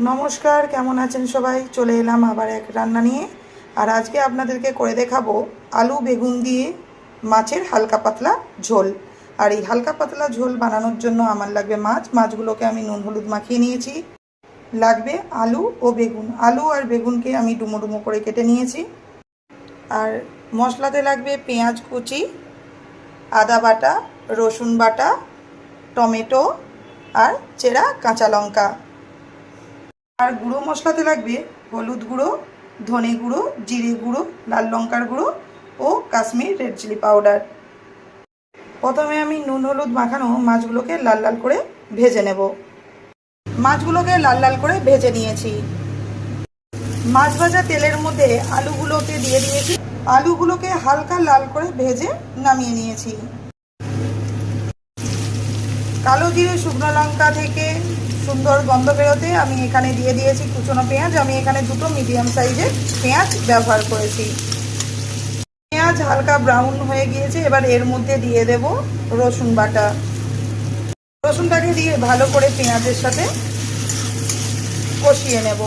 নমস্কার, কেমন আছেন সবাই? চলে এলাম আবার এক রান্না নিয়ে। আর আজকে আপনাদেরকে করে দেখাবো আলু বেগুন দিয়ে মাছের হালকা পাতলা ঝোল। আর এই হালকা পাতলা ঝোল বানানোর জন্য আমার লাগবে মাছগুলোকে আমি নুন হলুদ মাখিয়ে নিয়েছি। লাগবে আলু ও বেগুন। আলু আর বেগুনকে আমি ডুমো ডুমো করে কেটে নিয়েছি। আর মশলাতে লাগবে পেঁয়াজ কুচি, আদা বাটা, রসুন বাটা, টমেটো আর চেরা কাঁচা লঙ্কা। আর গুঁড়ো মশলাতে লাগবে হলুদ গুঁড়ো, ধনে গুঁড়ো, জিরে গুঁড়ো, লাল লঙ্কার গুঁড়ো ও কাশ্মীর রেড চিলি পাউডার। প্রথমে আমি নুন হলুদ মাখানো মাছগুলোকে লাল লাল করে ভেজে নেব। মাছগুলোকে লাল লাল করে ভেজে নিয়েছি। মাছ ভাজা তেলের মধ্যে আলুগুলোকে দিয়ে দিয়েছি। আলুগুলোকে হালকা লাল করে ভেজে নামিয়ে নিয়েছি। কালো জিরে শুকনো লঙ্কা থেকে সুন্দর গন্ধ বেরোতে আমি এখানে দিয়ে দিয়েছি কুচনো পেঁয়াজ। আমি এখানে দুটো মিডিয়াম সাইজের পেঁয়াজ ব্যবহার করেছি। পেঁয়াজ হালকা ব্রাউন হয়ে গিয়েছে, এবার এর মধ্যে দিয়ে দেব রসুন বাটা। রসুনটাকে দিয়ে ভালো করে পেঁয়াজের সাথে কষিয়ে নেব।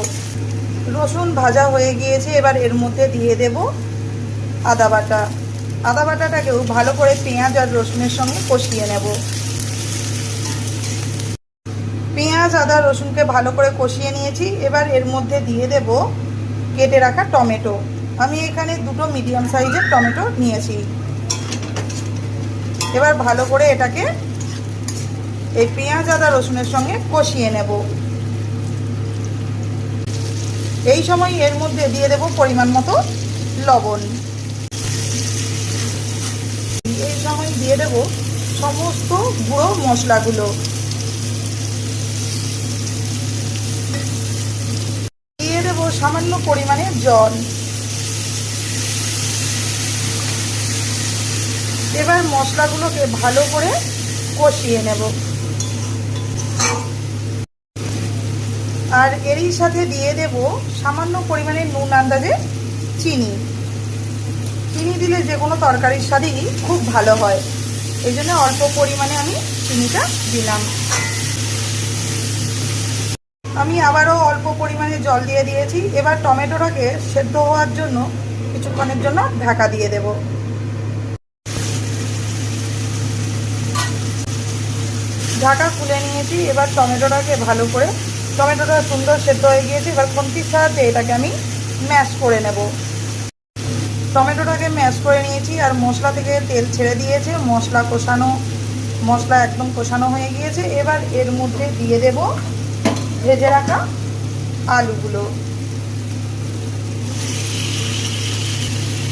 রসুন ভাজা হয়ে গিয়েছে, এবার এর মধ্যে দিয়ে দেব আদা বাটা। আদা বাটাটাকেও ভালো করে পেঁয়াজ আর রসুনের সঙ্গে কষিয়ে নেব। পেঁয়াজ আদা রসুনকে ভালো করে কষিয়ে নিয়েছি। এবার এর মধ্যে দিয়ে দেব কেটে রাখা টমেটো। আমি এখানে দুটো মিডিয়াম সাইজের টমেটো নিয়েছি। এবার ভালো করে এটাকে এই পেঁয়াজ আদা রসুনের সঙ্গে কষিয়ে নেব। এই সময় এর মধ্যে দিয়ে দেব পরিমাণ মতো লবণ। এই সময় দিয়ে দেব সমস্ত গুঁড়ো মশলাগুলো। দিয়ে দেব সামান্য পরিমাণে জল। এবার মশলাগুলোকে ভালো করে কষিয়ে নেব। আর এরই সাথে দিয়ে দেব সামান্য পরিমাণে নুন আন্দাজে চিনি। চিনি দিলে যে কোনো তরকারির স্বাদই খুব ভালো হয়, এই জন্য অল্প পরিমাণে আমি চিনিটা দিলাম। আমি আবারও অল্প পরিমাণে জল দিয়ে দিয়েছি। এবার টমেটোটাকে সেদ্ধ হওয়ার জন্য কিছুক্ষণের জন্য ঢাকা দিয়ে দেব। ঢাকা খুলে নিয়েছি। এবার টমেটোটাকে ভালো করে, টমেটোটা সুন্দর সেদ্ধ হয়ে গিয়েছে। এবার খুন্তির সাহায্যে এটাকে আমি ম্যাশ করে নেব। টমেটোটাকে ম্যাশ করে নিয়েছি আর মশলা থেকে তেল ছেড়ে দিয়েছে। মশলা একদম কষানো হয়ে গিয়েছে। এবার এর মধ্যে দিয়ে দেব ভেজে রাখা আলুগুলো।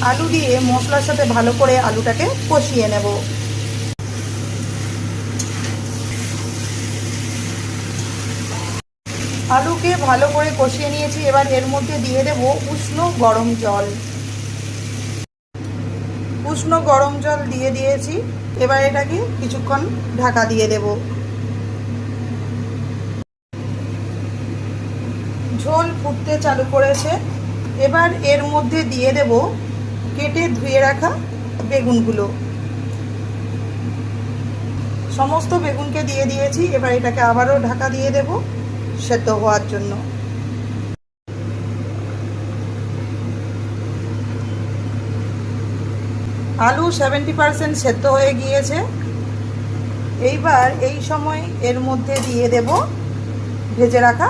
আলু দিয়ে মশলার সাথে ভালো করে আলুটাকে কষিয়ে নেব। আলুকে ভালো করে কষিয়ে নিয়েছি। এবার এর মধ্যে দিয়ে দেব উষ্ণ গরম জল। উষ্ণ গরম জল দিয়ে দিয়েছি। এবার এটাকে কিছুক্ষণ ঢাকা দিয়ে দেব। ঝোল ফুটতে চালু করেছে। এবার এর মধ্যে দিয়ে দেব কেটে ধুয়ে রাখা বেগুনগুলো। সমস্ত বেগুনকে দিয়ে দিয়েছি। এবার এটাকে আবারও ঢাকা দিয়ে দেব সেদ্ধ হওয়ার জন্য। আলু 70% সেদ্ধ হয়ে গিয়েছে। এইবার এই সময় এর মধ্যে দিয়ে দেব ভেজে রাখা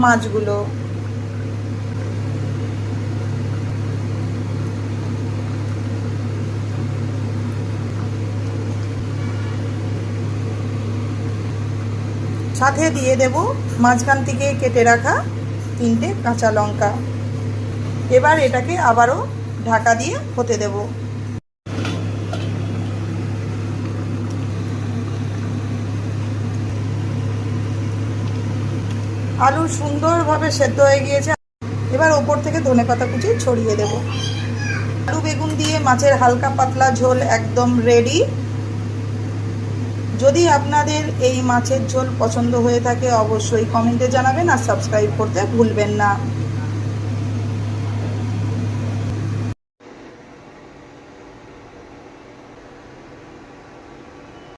মাছগুলো। সাথে দিয়ে দেব মাঝখান থেকে কেটে রাখা 3টে কাঁচা লঙ্কা। এবার এটাকে আবারও ঢাকা দিয়ে হতে দেব। আলু সুন্দরভাবে সেদ্ধ হয়ে গিয়েছে। এবার ওপর থেকে ধনেপাতা কুচি ছড়িয়ে দেব। আলু বেগুন দিয়ে মাছের হালকা পাতলা ঝোল একদম রেডি। যদি আপনাদের এই মাছের ঝোল পছন্দ হয়ে থাকে অবশ্যই কমেন্টে জানাবেন আর সাবস্ক্রাইব করতে ভুলবেন না।